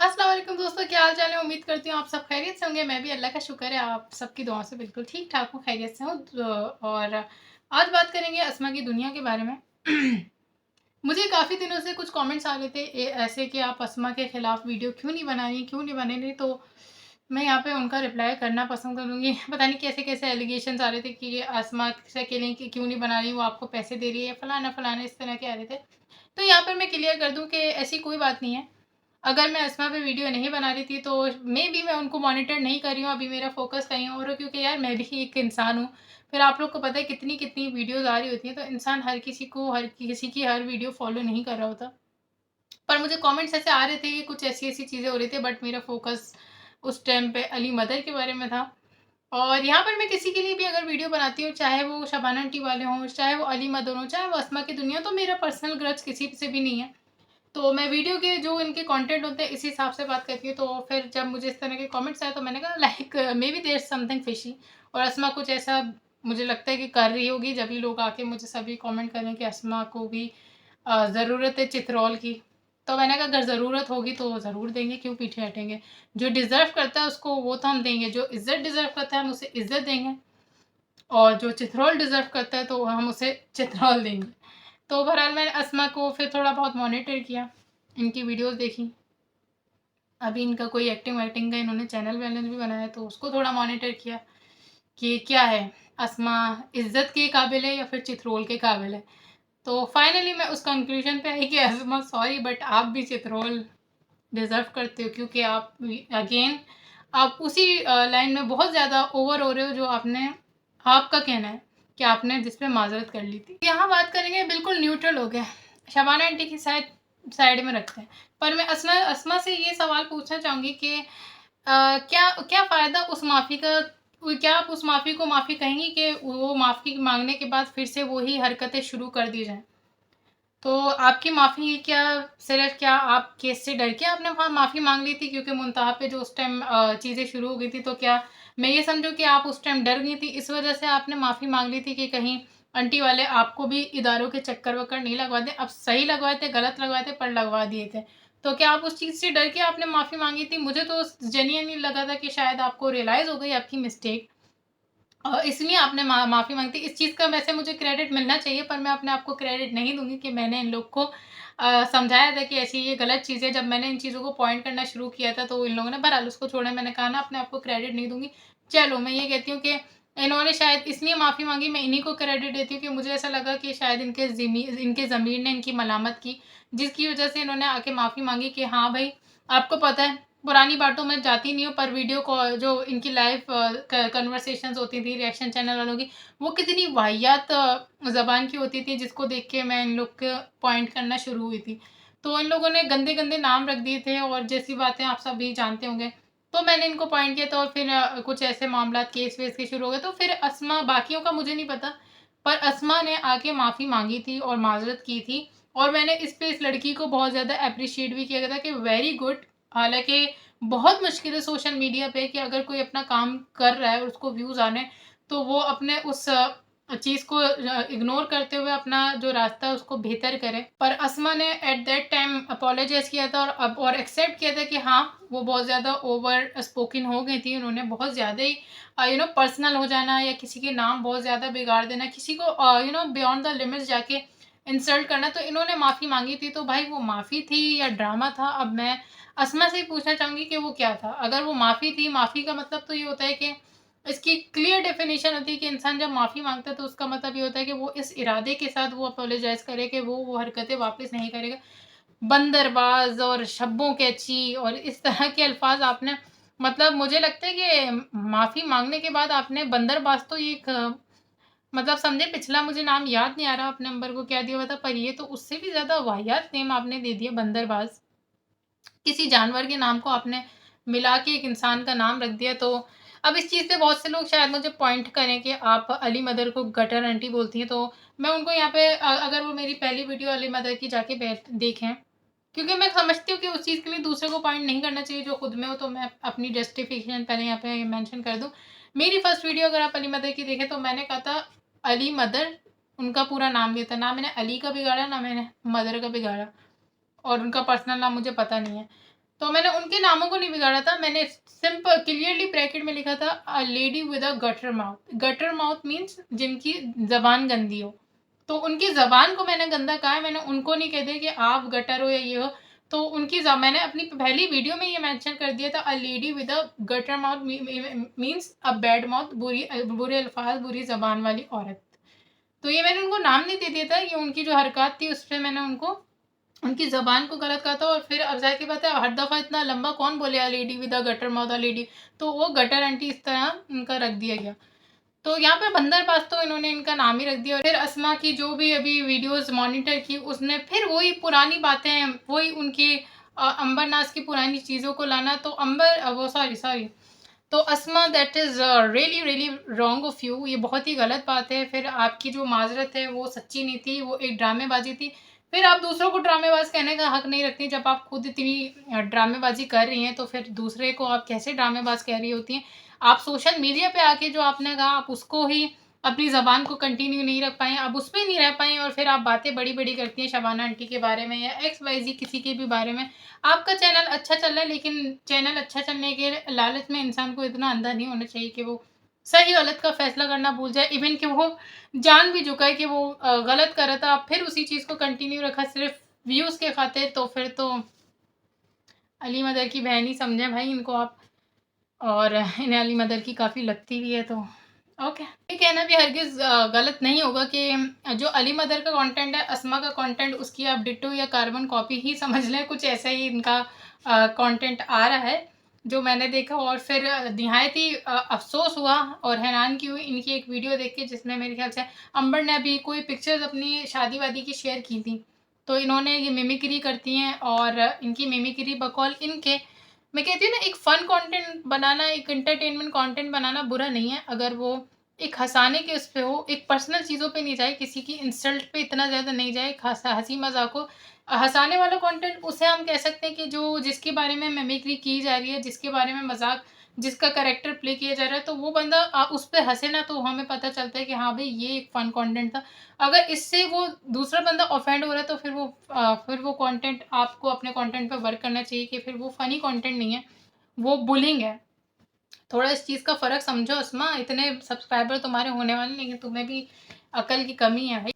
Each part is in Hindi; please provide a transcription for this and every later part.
अस्सलाम वालेकुम दोस्तों, क्या हाल चाल है। उम्मीद करती हूँ आप सब खैरियत से होंगे। मैं भी अल्लाह का शुक्र है आप सबकी दुआ से बिल्कुल ठीक ठाक हूँ, खैरियत से हूँ। और आज बात करेंगे अस्मा की दुनिया के बारे में। मुझे काफ़ी दिनों से कुछ कमेंट्स आ रहे थे ऐसे कि आप अस्मा के खिलाफ वीडियो क्यों नहीं बना रही, क्यों नहीं बने रही। तो मैं यहाँ पे उनका रिप्लाई करना पसंद करूँगी। पता नहीं कैसे कैसे एलिगेशंस आ रहे थे कि ये अस्मा से के लिए कि क्यों नहीं बना रही, वो आपको पैसे दे रही है, फलाना फलाना इस तरह के आ रहे थे। तो यहाँ पर मैं क्लियर कर दूँ कि ऐसी कोई बात नहीं है। अगर मैं अस्मा पे वीडियो नहीं बना रही थी तो मेबी मैं उनको मॉनिटर नहीं कर रही हूँ, अभी मेरा फ़ोकस कहीं और है, क्योंकि यार मैं भी एक इंसान हूँ। फिर आप लोग को पता है कितनी-कितनी वीडियोज़ आ रही होती हैं, तो इंसान हर किसी की हर वीडियो फ़ॉलो नहीं कर रहा होता। पर मुझे कमेंट्स ऐसे आ रहे थे कि कुछ ऐसी-ऐसी चीज़ें हो रही थी, बट मेरा फ़ोकस उस टाइम पे अली मदर के बारे में था। और यहाँ पर मैं किसी के लिए भी अगर वीडियो बनाती हूँ, चाहे वो शबाना आंटी वाले हों, चाहे वो अली मदर हों, चाहे वो अस्मा की दुनिया, तो मेरा पर्सनल ग्रज किसी से भी नहीं है। तो मैं वीडियो के जो इनके कंटेंट होते हैं, इस हिसाब से बात करती हूँ। तो फिर जब मुझे इस तरह के कमेंट्स आए तो मैंने कहा like may be there is something fishy, और अस्मा कुछ ऐसा मुझे लगता है कि कर रही होगी, जब भी लोग आके मुझे सभी कमेंट करें कि अस्मा को भी ज़रूरत है चित्रौल की। तो मैंने कहा अगर ज़रूरत होगी तो ज़रूर देंगे, क्यों पीछे हटेंगे। जो डिज़र्व करता है उसको वो तो हम देंगे, जो इज़्ज़त डिज़र्व करता है हम उसे इज़्ज़त देंगे, और जो चित्रौल डिज़र्व करता है तो हम उसे चित्रौल देंगे। तो बहरहाल मैंने अस्मा को फिर थोड़ा बहुत मॉनिटर किया, इनकी वीडियोस देखी। अभी इनका कोई एक्टिंग वैक्टिंग का इन्होंने चैनल वैनल भी बनाया, तो उसको थोड़ा मॉनिटर किया कि क्या है, अस्मा इज्जत के काबिल है या फिर चित्रोल के काबिल है। तो फाइनली मैं उस कंक्लूजन पे आई कि अस्मा सॉरी, बट आप भी चित्रोल डिज़र्व करते हो, क्योंकि आप अगेन आप उसी लाइन में बहुत ज़्यादा ओवर हो रहे हो जो आपका कहना है कि आपने जिस पे माजरत कर ली थी। यहाँ बात करेंगे बिल्कुल न्यूट्रल हो गया, शबाना आंटी की साइड में रखते हैं। पर मैं अस्मा से ये सवाल पूछना चाहूँगी कि क्या क्या फ़ायदा उस माफ़ी का, क्या आप उस माफ़ी को माफ़ी कहेंगी कि वो माफ़ी मांगने के बाद फिर से वही हरकतें शुरू कर दी जाएं। तो आपकी माफ़ी क्या सिर्फ़ क्या आप केस से डर के आपने वहाँ माफ़ी माँग ली थी, क्योंकि मुनतहा पे जो उस टाइम चीज़ें शुरू हो गई थी, तो क्या मैं ये समझूँ कि आप उस टाइम डर गई थी, इस वज़ह से आपने माफ़ी माँग ली थी कि कहीं आंटी वाले आपको भी इदारों के चक्कर-वक्कर नहीं लगवा दें। अब सही लगवाए थे, गलत लगवाए थे, पर लगवा दिए थे। तो क्या आप उस चीज़ से डर के आपने माफ़ी माँगी थी? मुझे तो जेन्युइनली लगा था कि शायद आपको रियलाइज़ हो गई आपकी मिस्टेक, इसलिए आपने माफ़ी माँगी थी। इस चीज़ का वैसे मुझे क्रेडिट मिलना चाहिए, पर मैं अपने आप को क्रेडिट नहीं दूँगी कि मैंने इन लोग को समझाया था कि ऐसी ये गलत चीज़ है। जब मैंने इन चीज़ों को पॉइंट करना शुरू किया था तो इन लोगों ने, बहरहाल उसको छोड़ें, मैंने कहा ना अपने आप को क्रेडिट नहीं दूँगी। चलो मैं ये कहती हूँ कि इन्होंने शायद इसलिए माफ़ी माँगी, मैं इन्हीं को क्रेडिट देती हूँ कि मुझे ऐसा लगा कि शायद इनके ज़मीर ने इनकी मलामत की, जिसकी वज़ह से इन्होंने आके माफ़ी माँगी कि हाँ भाई, आपको पता है पुरानी बातों में जाती नहीं हूँ, पर वीडियो कॉल जो इनकी लाइव कन्वर्सेशंस होती थी रिएक्शन चैनल वालों की, वो कितनी वाहियात ज़बान की होती थी, जिसको देख के मैं इन लोग के पॉइंट करना शुरू हुई थी। तो इन लोगों ने गंदे-गंदे नाम रख दिए थे, और जैसी बातें आप सभी जानते होंगे। तो मैंने इनको पॉइंट किया था, और फिर कुछ ऐसे मामलात केस-वेस के शुरू हो गए। तो फिर अस्मा, बाकियों का मुझे नहीं पता, पर अस्मा ने आके माफ़ी माँगी थी और माज़रत की थी, और मैंने इस लड़की को बहुत ज़्यादा एप्रिशिएट भी किया था कि वेरी गुड। हालाँकि बहुत मुश्किल है सोशल मीडिया पे कि अगर कोई अपना काम कर रहा है और उसको व्यूज़ आने, तो वो अपने उस चीज़ को इग्नोर करते हुए अपना जो रास्ता है उसको बेहतर करे। पर अस्मा ने एट दैट टाइम अपोलोजाइज़ किया था, और एक्सेप्ट किया था कि हाँ, वो बहुत ज़्यादा ओवर स्पोकन हो गई थी। उन्होंने बहुत ज़्यादा ही पर्सनल हो जाना, या किसी के नाम बहुत ज़्यादा बिगाड़ देना, किसी को बियॉन्ड द लिमिट्स जाके इंसल्ट करना। तो इन्होंने माफ़ी माँगी थी, तो भाई वो माफ़ी थी या ड्रामा था? अब मैं अस्मा से ही पूछना चाहूँगी कि वो क्या था? अगर वो माफ़ी थी, माफ़ी का मतलब तो ये होता है कि इसकी क्लियर डेफिनेशन होती है कि इंसान जब माफ़ी माँगता है तो उसका मतलब ये होता है कि वो इस इरादे के साथ वो अपोलोजाइज़ करे कि वो हरकतें वापस नहीं करेगा। बंदरबाज़ और शब्बों कैची और इस तरह के अल्फ़ाज़ आपने, मतलब मुझे लगता है कि माफ़ी माँगने के बाद आपने बंदरबाज़, तो ये एक मतलब समझे, पिछला मुझे नाम याद नहीं आ रहा अपने नंबर को क्या दिया हुआ था, पर ये तो उससे भी ज़्यादा वाहियात नेम आपने दे दिया, बंदरबाज़। किसी जानवर के नाम को आपने मिला के एक इंसान का नाम रख दिया। तो अब इस चीज़ पे बहुत से लोग शायद मुझे पॉइंट करें कि आप अली मदर को गटर आंटी बोलती हैं, तो मैं उनको यहाँ पे अगर वो मेरी पहली वीडियो अली मदर की जाके बैठ देखें, क्योंकि मैं समझती हूँ कि उस चीज़ के लिए दूसरे को पॉइंट नहीं करना चाहिए जो खुद में हो, तो मैं अपनी जस्टिफिकेशन पहले यहाँ पे मेंशन कर दूँ। मेरी फर्स्ट वीडियो अगर आप अली मदर की देखें, तो मैंने कहा था अली मदर, उनका पूरा नाम लिया था, ना मैंने अली का बिगाड़ा, ना मैंने मदर का बिगाड़ा, और उनका पर्सनल नाम मुझे पता नहीं है। तो मैंने उनके नामों को नहीं बिगाड़ा था, मैंने सिंपल क्लियरली ब्रैकेट में लिखा था a lady with a gutter mouth. Gutter mouth means जिनकी ज़बान गंदी हो। तो उनकी ज़बान को मैंने गंदा कहा है, मैंने उनको नहीं कह दिया कि आप गटर हो या ये हो। तो उनकी मैंने अपनी पहली वीडियो में ये मेंशन कर दिया था, a lady with a gutter mouth means a bad mouth, बुरे अल्फाज, बुरी ज़बान वाली औरत। तो ये मैंने उनको नाम नहीं दे दिया था, ये उनकी जो हरकत थी उस पे मैंने उनको उनकी ज़बान को गलत कहा था। और फिर अब ज़ाहिर सी बात है, हर दफ़ा इतना लंबा कौन बोले a lady with a gutter mouth a lady, तो वो गटर आंटी इस तरह उनका रख दिया गया। तो यहाँ पे बंदरबाज तो इन्होंने इनका नाम ही रख दिया। और फिर अस्मा की जो भी अभी वीडियोस मॉनिटर की, उसने फिर वही पुरानी बातें, वही उनकी अंबर नाज की पुरानी चीज़ों को लाना। तो वो सॉरी सॉरी, तो Asma that is really really wrong of you, ये बहुत ही गलत बात है। फिर आपकी जो माजरत है वो सच्ची नहीं थी, वो एक ड्रामेबाजी थी। फिर आप दूसरों को ड्रामेबाज कहने का हक नहीं रखती। जब आप खुद इतनी ड्रामेबाजी कर रही हैं तो फिर दूसरे को आप कैसे ड्रामेबाज कह रही होती हैं। आप सोशल मीडिया पे आके जो आपने कहा, आप उसको ही अपनी ज़बान को कंटिन्यू नहीं रख पाए, आप उस पे नहीं रह पाए, और फिर आप बातें बड़ी बड़ी करती हैं शबाना आंटी के बारे में या एक्स वाई जी किसी के भी बारे में। आपका चैनल अच्छा चल रहा है, लेकिन चैनल अच्छा चलने के लालच में इंसान को इतना अंधा नहीं होना चाहिए कि वो सही गलत का फैसला करना भूल जाए। इवन कि वो जान भी चुका है कि वो गलत कर रहा था, फिर उसी चीज़ को कंटिन्यू रखा सिर्फ व्यूज़ के खातिर। तो फिर तो अली मदर की बहन ही समझें भाई इनको आप। और इन्हें अली मदर की काफ़ी लगती भी है। तो ओके, ये कहना भी हरगिज़ गलत नहीं होगा कि जो अली मदर का कंटेंट है, अस्मा का कंटेंट, उसकी आप डिट्टो या कार्बन कॉपी ही समझ लें। कुछ ऐसा ही इनका कंटेंट आ रहा है जो मैंने देखा। और फिर निहायत ही अफ़सोस हुआ और हैरान की हुई इनकी एक वीडियो देख के, जिसमें मेरे ख्याल से अंबर ने अभी कोई पिक्चर्स अपनी शादी वादी की शेयर की थी। तो इन्होंने ये मिमिक्री करती हैं, और इनकी मिमिक्री बकौल इनके, मैं कहती हूँ ना, एक फ़न कंटेंट बनाना, एक एंटरटेनमेंट कंटेंट बनाना बुरा नहीं है, अगर वो एक हँसाने के उस पे हो, एक पर्सनल चीज़ों पे नहीं जाए, किसी की इंसल्ट पे इतना ज़्यादा नहीं जाए, एक हँसी-मज़ाक हो। हँसाने वाला कंटेंट उसे हम कह सकते हैं कि जो जिसके बारे में मिमिक्री की जा रही है, जिसके बारे में मज़ाक, जिसका कैरेक्टर प्ले किया जा रहा है, तो वो बंदा उस पे हँसे ना, तो हमें पता चलता है कि हाँ, भई ये एक फ़न कंटेंट था। अगर इससे वो दूसरा बंदा ऑफेंड हो रहा है, तो फिर वो कंटेंट आपको अपने कंटेंट पे वर्क करना चाहिए कि फिर वो फ़नी कंटेंट नहीं है, वो बुलिंग है। थोड़ा इस चीज़ का फ़र्क समझो अस्मा, इतने सब्सक्राइबर तुम्हारे होने वाले हैं, लेकिन तुम्हें भी अकल की कमी है भाई।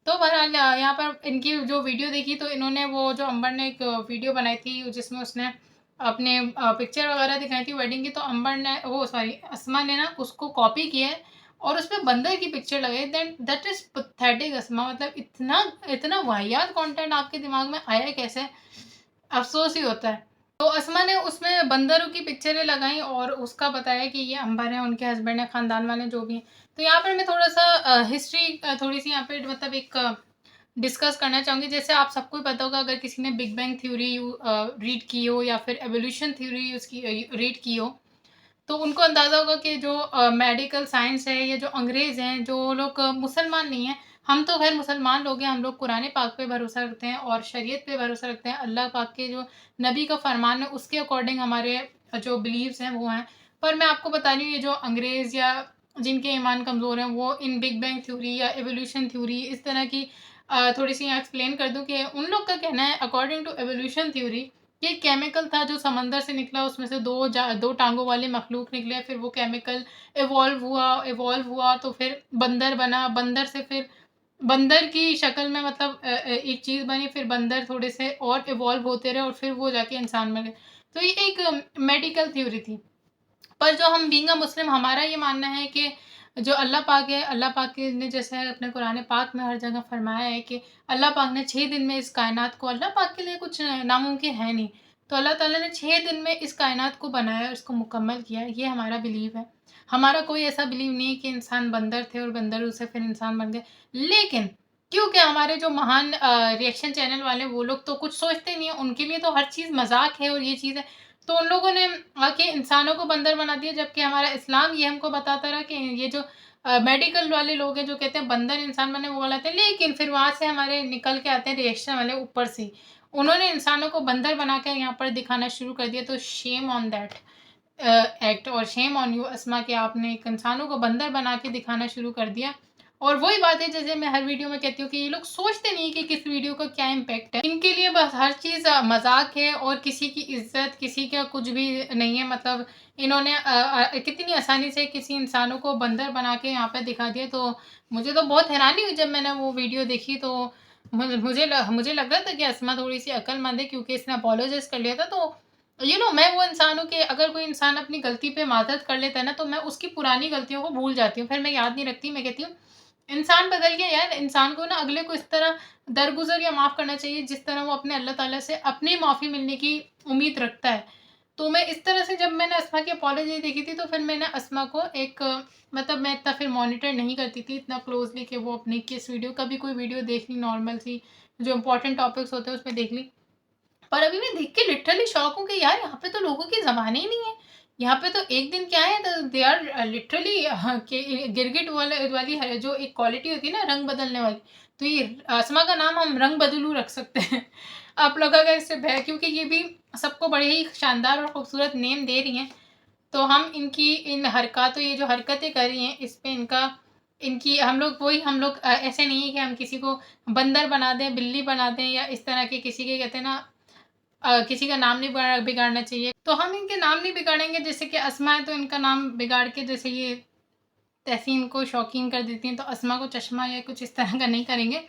तो बहरहाल यहाँ पर इनकी जो वीडियो देखी, तो इन्होंने वो जो अंबर ने एक वीडियो बनाई थी जिसमें उसने अपने पिक्चर वगैरह दिखाई थी वेडिंग की, तो अंबर ने वो सॉरी अस्मा ने ना उसको कॉपी किया है और उसपे बंदर की पिक्चर लगाई। देन दैट इज़ पैथेटिक अस्मा, मतलब इतना इतना वाहियात कंटेंट आपके दिमाग में आया कैसे? अफ़सोस ही होता है। तो अस्मा ने उसमें बंदरों की पिक्चरें लगाई और उसका बताया कि ये अंबर हैं, उनके हस्बैंड हैं, ख़ानदान वाले जो भी हैं। तो यहाँ पर मैं थोड़ा-सा हिस्ट्री थोड़ी-सी यहाँ पे मतलब एक डिस्कस करना चाहूँगी। जैसे आप सबको ही पता होगा, अगर किसी ने बिग बैंग थ्योरी रीड की हो या फिर एवोल्यूशन थ्योरी उसकी रीड की हो, तो उनको अंदाज़ा होगा कि जो मेडिकल साइंस है, या जो अंग्रेज़ हैं, जो लोग मुसलमान नहीं हैं, हम तो खैर मुसलमान लोग हैं, हम लोग कुरान पाक पे भरोसा रखते हैं और शरीयत पे भरोसा रखते हैं। अल्लाह पाक के जो नबी का फरमान है, उसके अकॉर्डिंग हमारे जो बिलीव्स हैं वो हैं। पर मैं आपको बता रही हूँ, ये जो अंग्रेज़ या जिनके ईमान कमज़ोर हैं, वो इन बिग बैंग थ्योरी या एवोल्यूशन थ्योरी इस तरह की थोड़ी-सी यहाँ एक्सप्लेन कर दूँ कि उन लोग का कहना है, अकॉर्डिंग टू एवोल्यूशन थ्योरी, ये केमिकल था जो समंदर से निकला, उसमें से 2 टाँगों वाले मखलूक निकले, फिर वो केमिकल इवॉल्व हुआ तो फिर बंदर बना, बंदर से फिर बंदर की शक्ल में मतलब एक चीज़ बनी, फिर बंदर थोड़े से और इवॉल्व होते रहे और फिर वो जाके इंसान बन गए। तो ये एक मेडिकल थ्योरी थी। पर जो हम बीइंग अ मुस्लिम, हमारा ये मानना है कि जो अल्लाह पाक है, अल्लाह पाक के ने जैसे अपने कुरान पाक में हर जगह फरमाया है कि अल्लाह पाक ने 6 दिन में इस कायनात को, अल्लाह पाक के लिए कुछ नामुमकिन है नहीं। तो अल्लाह ताला ने 6 दिन में इस कायनात को बनाया और इसको मुकम्मल किया, ये हमारा बिलीव है। हमारा कोई ऐसा बिलीव नहीं है कि इंसान बंदर थे और बंदर से फिर इंसान बन गए। लेकिन क्योंकि हमारे जो महान रिएक्शन चैनल वाले, वो लोग तो कुछ सोचते नहीं हैं, उनके लिए तो हर चीज़ मज़ाक है और ये चीज़ है। तो उन लोगों ने आके इंसानों को बंदर बना दिया, जबकि हमारा इस्लाम ये हमको बताता रहा कि ये जो मेडिकल वाले लोग हैं जो कहते हैं बंदर इंसान बने, वो गलत है। लेकिन फिर वहाँ से हमारे निकल के आते हैं रिएक्शन वाले ऊपर से ही। उन्होंने इंसानों को बंदर बनाकर यहाँ पर दिखाना शुरू कर दिया। तो शेम ऑन दैट एक्ट, और शेम ऑन यू अस्मा, कि आपने एक इंसानों को बंदर बना के दिखाना शुरू कर दिया। और वही बात है जैसे मैं हर वीडियो में कहती हूँ कि ये लोग सोचते नहीं कि किस वीडियो का क्या इम्पैक्ट है। इनके लिए बस हर चीज़ मजाक है और किसी की इज्जत किसी का कुछ भी नहीं है। मतलब इन्होंने कितनी आसानी से किसी इंसानों को बंदर बना के यहाँ पे दिखा दिया। तो मुझे तो बहुत हैरानी हुई जब मैंने वो वीडियो देखी। तो मुझे लग रहा था कि अस्मा थोड़ी सी अक्लमंद है क्योंकि इसने अपोलोजाइज कर लिया था। तो मैं वो इंसान हूँ कि अगर कोई इंसान अपनी गलती पे माजरत कर लेता है ना, तो मैं उसकी पुरानी गलतियों को भूल जाती हूँ, फिर मैं याद नहीं रखती। मैं कहती हूँ इंसान बदल गया यार। इंसान को ना अगले को इस तरह दरगुजर या माफ़ करना चाहिए जिस तरह वो अपने अल्लाह ताला से अपनी माफ़ी मिलने की उम्मीद रखता है। तो मैं इस तरह से जब मैंने अस्मा की अपॉलॉजी देखी थी तो फिर मैंने अस्मा को एक मतलब मैं इतना फिर मॉनिटर नहीं करती थी इतना क्लोजली कि वो अपनी किस वीडियो, कभी कोई वीडियो देख ली नॉर्मल सी जो इंपॉर्टेंट टॉपिक्स होते हैं उसमें देख ली। पर अभी मैं देख के लिटरली शॉक हूँ कि यार यहाँ पे तो लोगों की ज़बानें ही नहीं है। यहाँ पे तो एक दिन क्या है, तो दे आर लिटरली कि गिरगिट वाली जो एक क्वालिटी होती है ना रंग बदलने वाली, तो ये आसमा का नाम हम रंग बदलू रख सकते हैं। आप लोग अगर इससे क्योंकि ये भी सबको बड़े ही शानदार और खूबसूरत नेम दे रही हैं। तो हम इनकी इन हरकतों, ये जो हरकतें कर रही हैं इस पे इनका इनकी हम लोग ऐसे नहीं है कि हम किसी को बंदर बना दें, बिल्ली बना दें या इस तरह के किसी के कहते हैं ना किसी का नाम नहीं बिगाड़ना चाहिए। तो हम इनके नाम नहीं बिगाड़ेंगे। जैसे कि अस्मा है तो इनका नाम बिगाड़ के जैसे ये तहसीन को शौकीन कर देती हैं, तो अस्मा को चश्मा या कुछ इस तरह का नहीं करेंगे।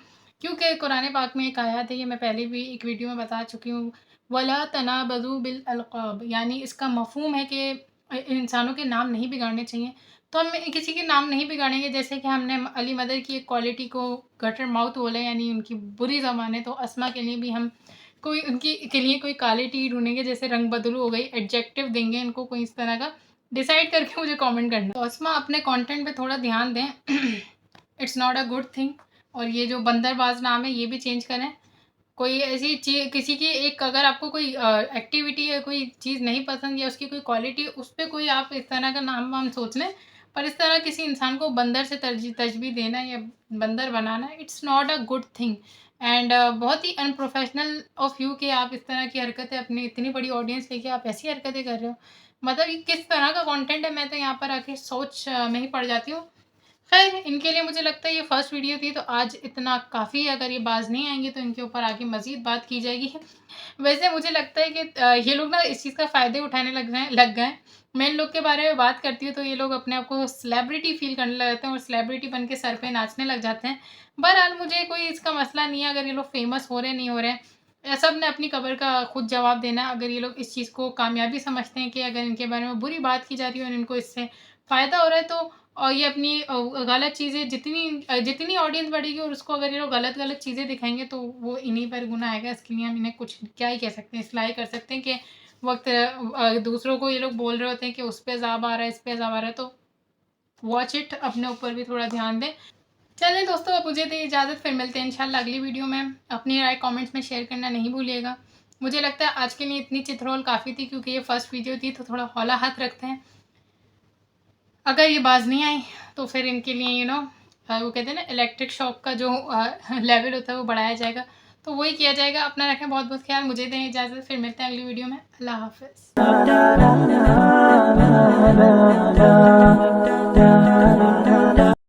क्योंकि कुरान पाक में एक आयत है, ये मैं पहले भी एक वीडियो में बता चुकी हूँ, वला तनाबज़ू बिल अलक़ाब, यानी इसका मफ़हूम है कि इंसानों के नाम नहीं बिगाड़ने चाहिए। तो हम किसी के नाम नहीं बिगाड़ेंगे। जैसे कि हमने अली मदर की एक क्वालिटी को गटर माउथ बोला, यानी उनकी बुरी ज़बान है, तो अस्मा के लिए भी हम कोई उनकी के लिए कोई क्वालिटी ढूँढेंगे, जैसे रंग बदलू हो गई, एडजेक्टिव देंगे इनको कोई इस तरह का, डिसाइड करके मुझे कमेंट करना। तो अस्मा अपने कंटेंट पे थोड़ा ध्यान दें। It's not a good thing. और ये जो बंदरबाज नाम है ये भी चेंज करें। कोई ऐसी चीज़ किसी की एक अगर आपको कोई एक्टिविटी या कोई चीज़ नहीं पसंद या उसकी कोई क्वालिटी, उस पे कोई आप इस तरह का नाम वाम सोच लें। पर इस तरह किसी इंसान को बंदर से तशबीह देना या बंदर बनाना, it's not a good thing. And बहुत ही अनप्रोफेशनल ऑफ यू कि आप इस तरह की हरकतें अपनी इतनी बड़ी ऑडियंस लेके आप ऐसी हरकतें कर रहे हो। मतलब ये किस तरह का कंटेंट है, मैं तो यहाँ पर आके सोच में ही पड़ जाती हूँ। खैर इनके लिए मुझे लगता है ये फर्स्ट वीडियो थी तो आज इतना काफ़ी है। अगर ये बाज नहीं आएंगे तो इनके ऊपर आगे मज़ीद बात की जाएगी। वैसे मुझे लगता है कि ये लोग ना इस चीज़ का फ़ायदे उठाने लग गए हैं। मैं इन लोग के बारे में बात करती हूँ तो ये लोग अपने आप को सेलिब्रिटी फ़ील करने लग जाते हैं और सेलिब्रिटी बन के सर पे नाचने लग जाते हैं। बहरहाल मुझे कोई इसका मसला नहीं है अगर ये लोग फेमस हो रहे हैं, नहीं हो रहे हैं। सब ने अपनी कब्र का खुद जवाब देना है। अगर ये लोग इस चीज़ को कामयाबी समझते हैं कि अगर इनके बारे में बुरी बात की जा रही है और इनको इससे फ़ायदा हो रहा है, तो और ये अपनी गलत चीज़ें जितनी ऑडियंस बढ़ेगी और उसको अगर ये लोग गलत चीज़ें दिखाएँगे तो वो इन्हीं पर गुनाह आएगा। इसके लिए हम इन्हें कुछ क्या ही कह सकते हैं, इस्लाह ही कर सकते हैं कि वक़्त दूसरों को ये लोग बोल रहे होते हैं कि उस पे अज़ाब आ रहा है, इस पे अज़ाब आ रहा है, तो वॉच इट, अपने ऊपर भी थोड़ा ध्यान दें। चलें दोस्तों, अब मुझे दें इजाज़त, फिर मिलते हैं इंशाल्लाह अगली वीडियो में। अपनी राय कमेंट्स में शेयर करना नहीं भूलिएगा। मुझे लगता है आज के लिए इतनी चित्रहोल काफ़ी थी क्योंकि ये फर्स्ट वीडियो थी, तो थोड़ा हौला हाथ रखते हैं। अगर ये बाज नहीं आई तो फिर इनके लिए वो कहते हैं ना इलेक्ट्रिक शॉक का जो लेवल होता है वो बढ़ाया जाएगा, तो वही किया जाएगा। अपना रखें बहुत बहुत ख्याल। मुझे दें इजाज़त, फिर मिलते हैं अगली वीडियो में। अल्लाह हाफ़िज़।